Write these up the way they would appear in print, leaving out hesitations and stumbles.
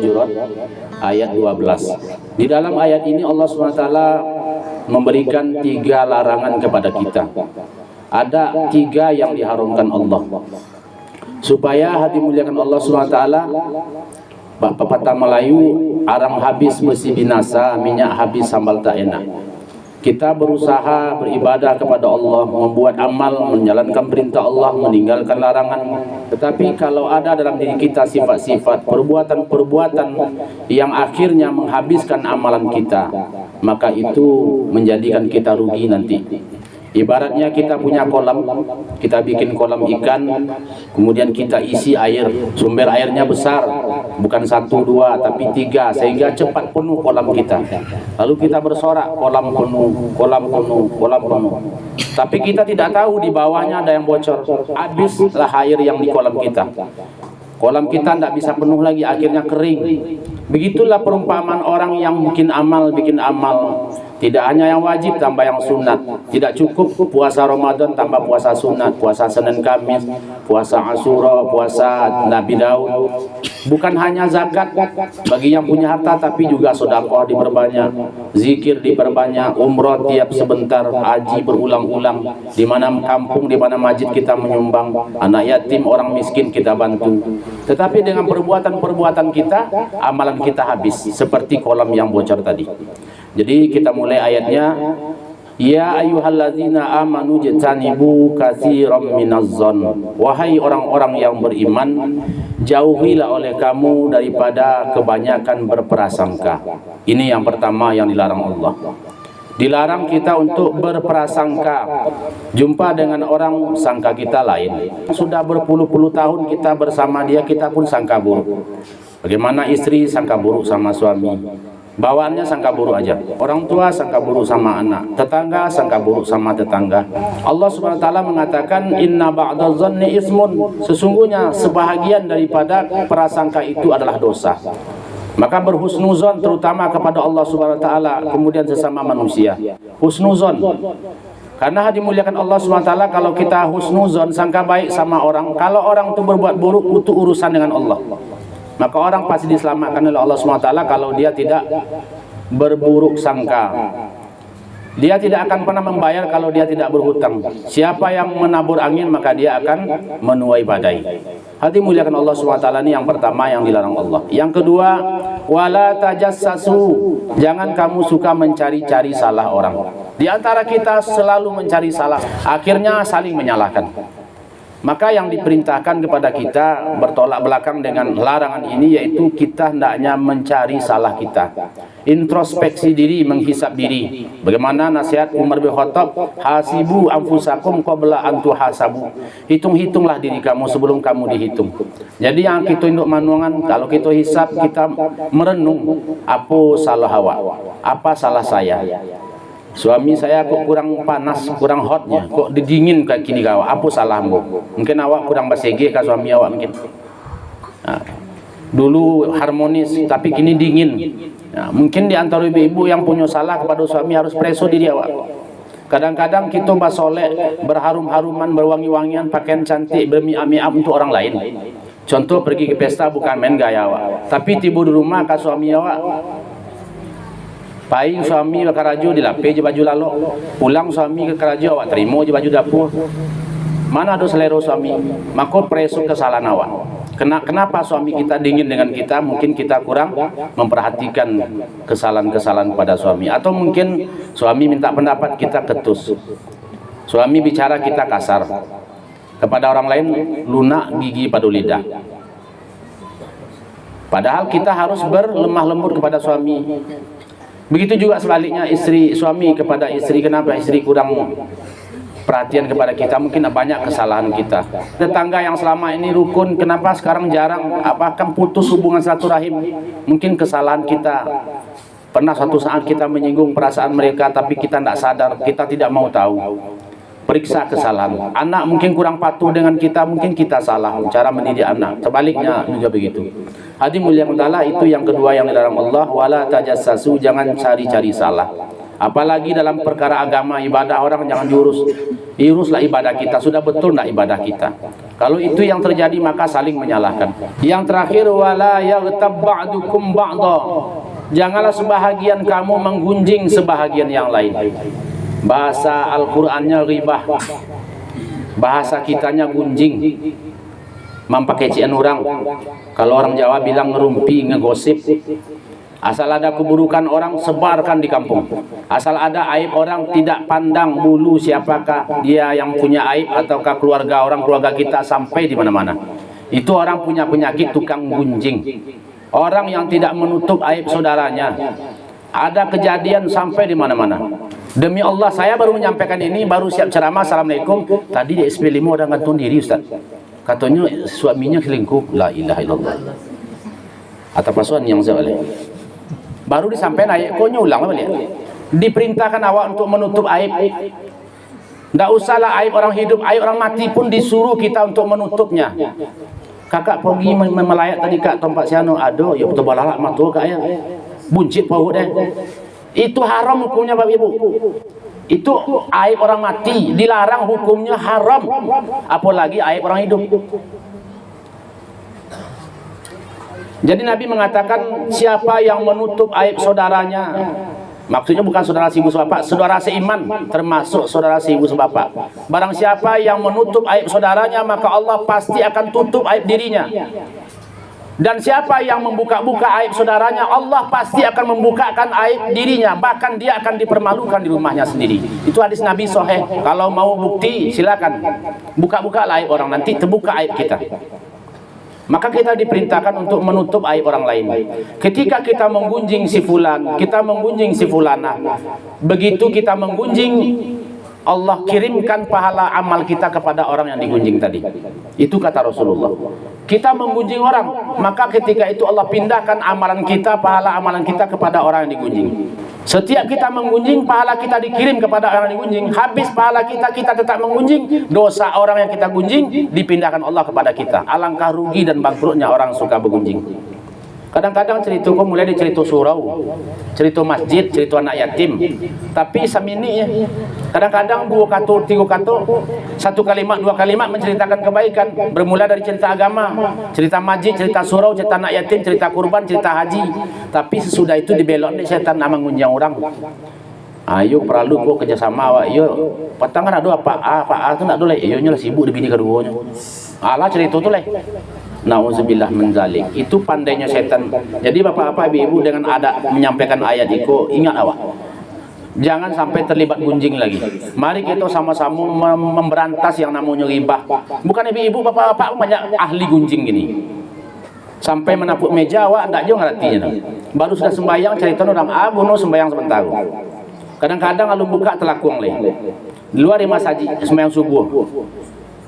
Al-Hujurat ayat 12. Di dalam ayat ini Allah SWT memberikan 3 larangan kepada kita. Ada 3 yang diharamkan Allah. Supaya hati muliakan Allah SWT, pepatah Melayu, arang habis bersih binasa, minyak habis sambal tak enak. Kita berusaha beribadah kepada Allah, membuat amal, menjalankan perintah Allah, meninggalkan larangan. Tetapi kalau ada dalam diri kita sifat-sifat, perbuatan-perbuatan yang akhirnya menghabiskan amalan kita, maka itu menjadikan kita rugi nanti. Ibaratnya kita punya kolam, kita bikin kolam ikan, kemudian kita isi air, sumber airnya besar, bukan 1, 2, tapi 3, sehingga cepat penuh kolam kita. Lalu kita bersorak, kolam penuh, kolam penuh, kolam penuh. Tapi kita tidak tahu di bawahnya ada yang bocor, habislah air yang di kolam kita. Kolam kita tidak bisa penuh lagi, akhirnya kering. Begitulah perumpamaan orang yang bikin amal. Tidak hanya yang wajib, tambah yang sunat. Tidak cukup puasa Ramadan, tambah puasa sunat. Puasa Senin Kamis, puasa Asyura, puasa Nabi Daud. Bukan hanya zakat bagi yang punya harta, tapi juga sedekah diperbanyak, zikir diperbanyak, umroh tiap sebentar, haji berulang-ulang. Di mana kampung, di mana masjid kita menyumbang, anak yatim, orang miskin kita bantu. Tetapi dengan perbuatan-perbuatan kita, amalan kita habis seperti kolam yang bocor tadi. Jadi kita mulai ayatnya, ya ayyuhalladzina amanu jtanibu katsiran minazzon. Wahai orang-orang yang beriman, jauhilah oleh kamu daripada kebanyakan berprasangka. Ini yang pertama yang dilarang Allah. Dilarang kita untuk berprasangka. Jumpa dengan orang, sangka kita lain. Sudah berpuluh-puluh tahun kita bersama dia, kita pun sangka buruk. Bagaimana istri sangka buruk sama suami, bawaannya sangka buruk aja. Orang tua sangka buruk sama anak, tetangga sangka buruk sama tetangga. Allah Subhanahu wa taala mengatakan inna ba'dadz-dzanni ismun. Sesungguhnya sebahagian daripada prasangka itu adalah dosa. Maka berhusnuzon terutama kepada Allah Subhanahu wa taala, kemudian sesama manusia. Husnuzon. Karena dimuliakan Allah Subhanahu wa taala, kalau kita husnuzon, sangka baik sama orang, kalau orang itu berbuat buruk, itu urusan dengan Allah. Maka orang pasti diselamatkan oleh Allah SWT kalau dia tidak berburuk sangka. Dia tidak akan pernah membayar kalau dia tidak berhutang. Siapa yang menabur angin, maka dia akan menuai badai. Hati muliakan Allah SWT, ini yang pertama yang dilarang Allah. Yang kedua, wala tajassasu. Jangan kamu suka mencari-cari salah orang. Di antara kita selalu mencari salah, akhirnya saling menyalahkan. Maka yang diperintahkan kepada kita bertolak belakang dengan larangan ini, yaitu kita hendaknya mencari salah kita, introspeksi diri, menghisap diri. Bagaimana nasihat Umar bin Khattab, hasibu anfusakum qabla an tuhasabu. Hitung-hitunglah diri kamu sebelum kamu dihitung. Jadi yang kita induk manuangan, kalau kita hisap, kita merenung, apa salah awak, apa salah saya. Suami saya kok kurang panas, kurang hotnya, kok dingin kayak gini kawak, apa salahmu? Mungkin awak kurang basege ke suami awak mungkin. Nah, dulu harmonis tapi kini dingin. Nah, mungkin di antara ibu-ibu yang punya salah kepada suami harus preso diri awak. Kadang-kadang kita basolek, berharum-haruman, berwangi-wangian, pakaian cantik, bermiap-miap untuk orang lain. Contoh pergi ke pesta bukan main gaya awak, tapi tiba di rumah ke suami awak, pai suami ke karajo dilape je baju lalok, pulang suami ke karajo awak terima je baju dapur. Mana ada selera suami? Maka preso kesalahan awak. Kenapa suami kita dingin dengan kita? Mungkin kita kurang memperhatikan kesalahan-kesalahan pada suami, atau mungkin suami minta pendapat kita ketus. Suami bicara kita kasar. Kepada orang lain lunak gigi padu lidah. Padahal kita harus berlemah lembut kepada suami. Begitu juga sebaliknya suami kepada istri. Kenapa istri kurang perhatian kepada kita? Mungkin banyak kesalahan kita. Tetangga yang selama ini rukun, kenapa sekarang jarang? Apakah putus hubungan silaturahim? Mungkin kesalahan kita. Pernah suatu saat kita menyinggung perasaan mereka, tapi kita tidak sadar, kita tidak mau tahu. Periksa kesalahan. Anak mungkin kurang patuh dengan kita, mungkin kita salah cara mendidik anak. Sebaliknya juga begitu. Hadi mulia Allah, itu yang kedua yang dilarang Allah. Wala tajassasu, jangan cari-cari salah. Apalagi dalam perkara agama, ibadah orang jangan uruslah ibadah kita. Sudah betul enggak ibadah kita? Kalau itu yang terjadi maka saling menyalahkan. Yang terakhir, wala yaghtab ba'dukum ba'dha. Janganlah sebahagian kamu menggunjing sebahagian yang lain. Bahasa Al-Qur'annya ghibah. Bahasa kitanya gunjing. Mampakai kecian orang. Kalau orang Jawa bilang ngerumpi, ngegosip. Asal ada keburukan orang, sebarkan di kampung. Asal ada aib orang, tidak pandang bulu siapakah dia yang punya aib, ataukah keluarga orang, keluarga kita, sampai di mana-mana. Itu orang punya penyakit tukang gunjing. Orang yang tidak menutup aib saudaranya. Ada kejadian sampai di mana-mana. Demi Allah, saya baru menyampaikan ini, baru siap ceramah. Assalamualaikum. Tadi di SP5 ada gantung diri, Ustaz. Katanya suaminya selingkuh. La ilaha illallah. Atau pasuan yang saya oleh. Baru disampaikan ayat, kau ulang apa lihat? Diperintahkan awak untuk menutup aib. Tidak usahlah aib orang hidup, aib orang mati pun disuruh kita untuk menutupnya. Kakak pergi melayat tadi kak tempat siano, aduh, ya betul balalak matu kak ya. Buncit paut deh. Itu haram hukumnya Bapak Ibu. Itu aib orang mati, dilarang hukumnya haram. Apalagi aib orang hidup. Jadi Nabi mengatakan siapa yang menutup aib saudaranya, maksudnya bukan saudara seibu sebapak, saudara seiman, termasuk saudara seibu sebapak. Barang siapa yang menutup aib saudaranya, maka Allah pasti akan tutup aib dirinya. Dan siapa yang membuka-buka aib saudaranya, Allah pasti akan membukakan aib dirinya. Bahkan dia akan dipermalukan di rumahnya sendiri. Itu hadis Nabi sahih. Kalau mau bukti silakan buka-buka aib orang, nanti terbuka aib kita. Maka kita diperintahkan untuk menutup aib orang lain. Ketika kita menggunjing si fulan, kita menggunjing si fulana, begitu kita menggunjing, Allah kirimkan pahala amal kita kepada orang yang digunjing tadi. Itu kata Rasulullah. Kita menggunjing orang, maka ketika itu Allah pindahkan amalan kita, pahala amalan kita kepada orang yang digunjing. Setiap kita menggunjing, pahala kita dikirim kepada orang yang digunjing. Habis pahala kita, kita tetap menggunjing, dosa orang yang kita gunjing dipindahkan Allah kepada kita. Alangkah rugi dan bangkrutnya orang suka bergunjing. Kadang-kadang ceritaku mulai dari cerita surau, cerita masjid, cerita anak yatim. Tapi samini ya, kadang-kadang 2 kata, 3 kata, 1 kalimat, 2 kalimat menceritakan kebaikan. Bermula dari cerita agama, cerita masjid, cerita surau, cerita anak yatim, cerita kurban, cerita haji. Tapi sesudah itu dibelok nih setan nama ngunjang orang. Ayo perlu kok kerjasama awak. Yo, patang kan ada Pak A tu nak dole. Yo nya sibuk di bini keduanya. Alah cerita tu leh. Nauzubillah min zalik. Itu pandainya setan. Jadi bapak-bapak ibu dengan ada menyampaikan ayat itu, ingat awak. Jangan sampai terlibat gunjing lagi. Mari kita sama-sama memberantas yang namanya ghibah. Bukan ibu-ibu, bapak-bapak banyak ahli gunjing gini. Sampai menapuk meja awak enggak jauh ngertinya. Baru sudah sembahyang cerita orang bunuh sembahyang sebentar. Kadang-kadang kalau buka telakuang leh. Di luar rumah saji sembahyang subuh.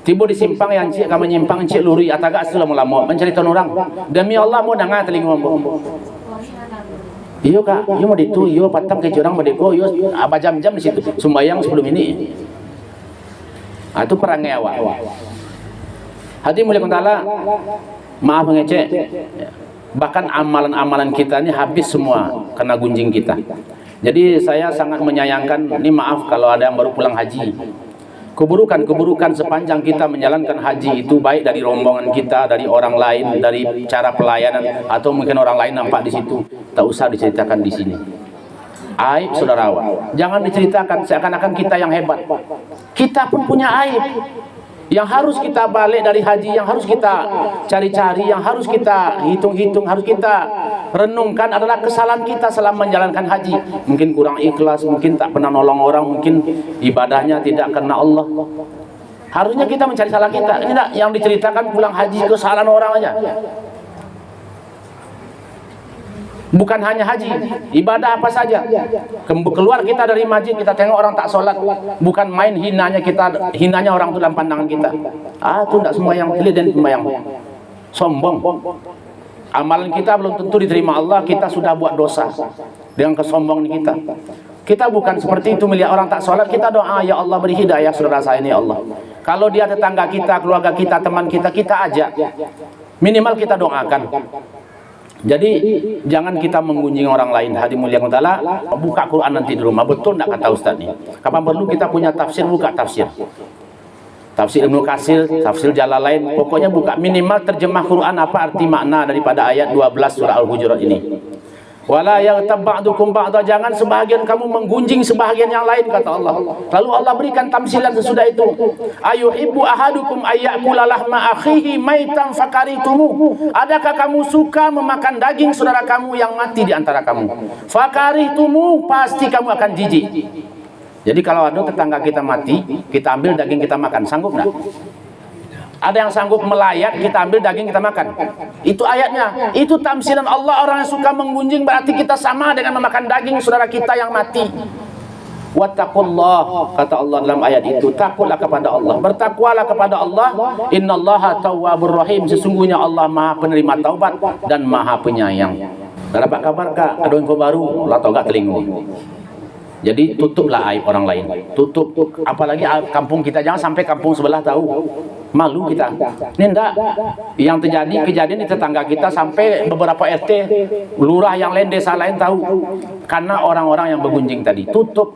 Tiba di simpang yang cik kamu nyimpang cik luri atagak sudah lama menceritakan orang. Demi Allah mau dengar telinga mampu. Iyo kak, iyo mau ditu, iyo patang ke curang mau deko, iyo apa jam-jam di situ sembahyang sebelum ini. Itu perangai awak. Hati mulia ta'ala, maaf mengecek. Bahkan amalan-amalan kita ini habis semua kena gunjing kita. Jadi saya sangat menyayangkan, ini maaf kalau ada yang baru pulang haji. Keburukan-keburukan sepanjang kita menjalankan haji itu, baik dari rombongan kita, dari orang lain, dari cara pelayanan, atau mungkin orang lain nampak di situ, tak usah diceritakan di sini. Aib saudara awak, jangan diceritakan seakan-akan kita yang hebat. Kita pun punya aib yang harus kita balik dari haji, yang harus kita cari-cari, yang harus kita hitung-hitung, harus kita renungkan adalah kesalahan kita selama menjalankan haji. Mungkin kurang ikhlas, mungkin tak pernah nolong orang, mungkin ibadahnya tidak karena Allah. Harusnya kita mencari salah kita. Ini tak yang diceritakan pulang haji kesalahan orang aja. Bukan hanya haji, ibadah apa saja. Keluar kita dari masjid, kita tengok orang tak sholat, bukan main hinanya kita, hinanya orang itu dalam pandangan kita. Itu tidak sembahyang, pilih dan sembahyang. Sombong. Amalan kita belum tentu diterima Allah, kita sudah buat dosa dengan kesombongan kita. Kita bukan seperti itu, melihat orang tak sholat, kita doa, ya Allah beri hidayah saudara saya ini ya Allah. Kalau dia tetangga kita, keluarga kita, teman kita, kita ajak. Minimal kita doakan. Jadi jangan kita menggunjing orang lain. Hadi mulia ta'ala, buka Quran nanti di rumah. Betul enggak kata Ustaz nih? Kapan perlu kita punya tafsir, buka tafsir. Tafsir Ibnu Katsir, tafsir Jalalain, pokoknya buka, minimal terjemah Quran apa arti makna daripada ayat 12 surah Al-Hujurat ini. Wala yaghtab ba'dukum ba'da, jangan sebahagian kamu menggunjing sebahagian yang lain, kata Allah. Lalu Allah berikan tamsilan sesudah itu. Ayuhibbu ahadukum ayyakula lahma akhihi maitan fakaritumu. Adakah kamu suka memakan daging saudara kamu yang mati di antara kamu? Fakaritumu, pasti kamu akan jijik. Jadi kalau ada tetangga kita mati, kita ambil daging kita makan, sanggup enggak? Ada yang sanggup melayat, kita ambil daging kita makan. Itu ayatnya. Itu tamsilan Allah. Orang yang suka menggunjing berarti kita sama dengan memakan daging saudara kita yang mati. Wattaqullah, kata Allah dalam ayat itu, takutlah kepada Allah, bertakwalah kepada Allah. Innallaha tawwabur rahim, sesungguhnya Allah Maha penerima taubat dan Maha penyayang. Dapat kabar kah? Ada info baru? Allah tahu enggak telingu. Jadi tutuplah aib orang lain. Tutup, apalagi kampung kita, jangan sampai kampung sebelah tahu. Malu kita. Ini enggak. Yang terjadi kejadian di tetangga kita sampai beberapa RT, lurah yang lain, desa lain tahu. Karena orang-orang yang bergunjing tadi. Tutup.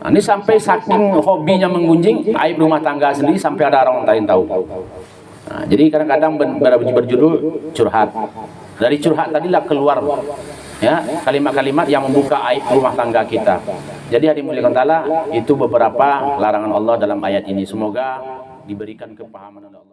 Nah, ini sampai saking hobinya menggunjing, aib rumah tangga sendiri sampai ada orang lain tahu. Nah, jadi kadang-kadang berjudul curhat. Dari curhat tadilah keluar ya kalimat-kalimat yang membuka aib rumah tangga kita. Jadi hadirin mulia Allah, itu beberapa larangan Allah dalam ayat ini. Semoga diberikan kepahaman oleh Allah.